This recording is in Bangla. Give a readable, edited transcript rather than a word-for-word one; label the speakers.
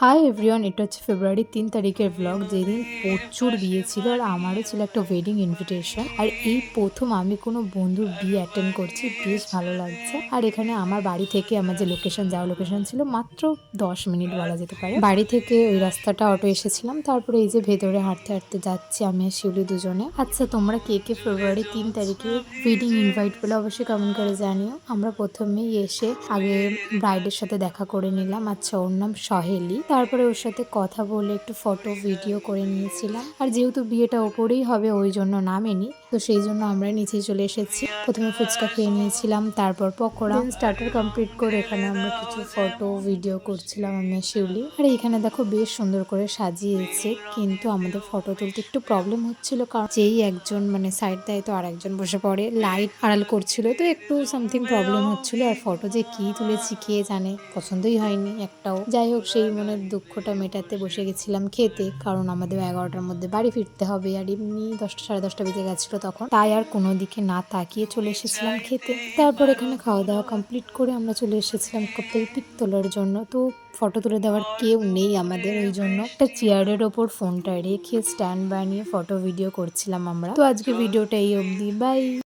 Speaker 1: হাই এভরিওয়ান, এটা হচ্ছে ফেব্রুয়ারি 3 তারিখের ব্লগ, যেদিন প্রচুর বিয়ে ছিল আর আমারও ছিল একটা ওয়েডিং ইনভিটেশন। আর এই প্রথম আমি কোনো বন্ধুর বিয়ে অ্যাটেন্ড করছি, বেশ ভালো লাগছে। আর এখানে আমার বাড়ি থেকে আমার যে যাওয়া লোকেশন ছিল মাত্র 10 মিনিট বলা যেতে পারে। বাড়ি থেকে ওই রাস্তাটা অটো এসেছিলাম, তারপরে এই যে ভেতরে হাঁটতে হাঁটতে যাচ্ছি আমি আর শিউলি দুজনে। আচ্ছা, তোমরা কে কে ফেব্রুয়ারি 3 তারিখে ওয়েডিং ইনভাইট পেলে অবশ্যই কমেন্ট করে জানিও। আমরা প্রথমেই এসে আগে ব্রাইডের সাথে দেখা করে নিলাম। আচ্ছা, ওর নাম সহেলি। তারপরে ওর সাথে কথা বলে একটু ফটো ভিডিও করে নিয়েছিলাম। আর যেহেতু বিয়েটা ওপরেই হবে ওই জন্য নামেনি, তো সেই জন্য আমরা নিচেই চলে এসেছি। প্রথমে ফুচকা খেয়ে নিয়েছিলাম, তারপর পকোড়া, স্টার্টার কমপ্লিট করে এখানে আমরা কিছু ফটো ভিডিও করছিলাম আমি আর শিউলি। আর এখানে দেখো বেশ সুন্দর করে সাজিয়েছে, কিন্তু আমাদের ফটো তুলতে একটু প্রবলেম হচ্ছিল, কারণ যেই একজন মানে সাইড দেয় তো আর একজন বসে পড়ে, লাইট আড়াল করছিল, তো একটু সামথিং প্রবলেম হচ্ছিল। আর ফটো যে কি তুলেছি কে জানে, পছন্দই হয়নি একটাও। যাই হোক, সেই মনের দুঃখটা মেটাতে বসে গেছিলাম খেতে, কারণ আমাদের 11টার মধ্যে বাড়ি ফিরতে হবে। আর এমনি 10টা সাড়ে 10টা বেজে গেছিলো তখন, তাই আর কোনো দিকে না তাকিয়ে চলে এসেছিলাম খেতে। তারপর এখানে খাওয়া দাওয়া কমপ্লিট করে আমরা চলে এসেছিলাম কাপল পিক তোলার জন্য। তো ফটো তুলে দেওয়ার কেউ নেই আমাদের, ওই জন্য একটা চেয়ারের ওপর ফোনটা রেখে স্ট্যান্ড বানিয়ে ফটো ভিডিও করছিলাম আমরা। তো আজকে ভিডিওটা এই অবধি, বাই।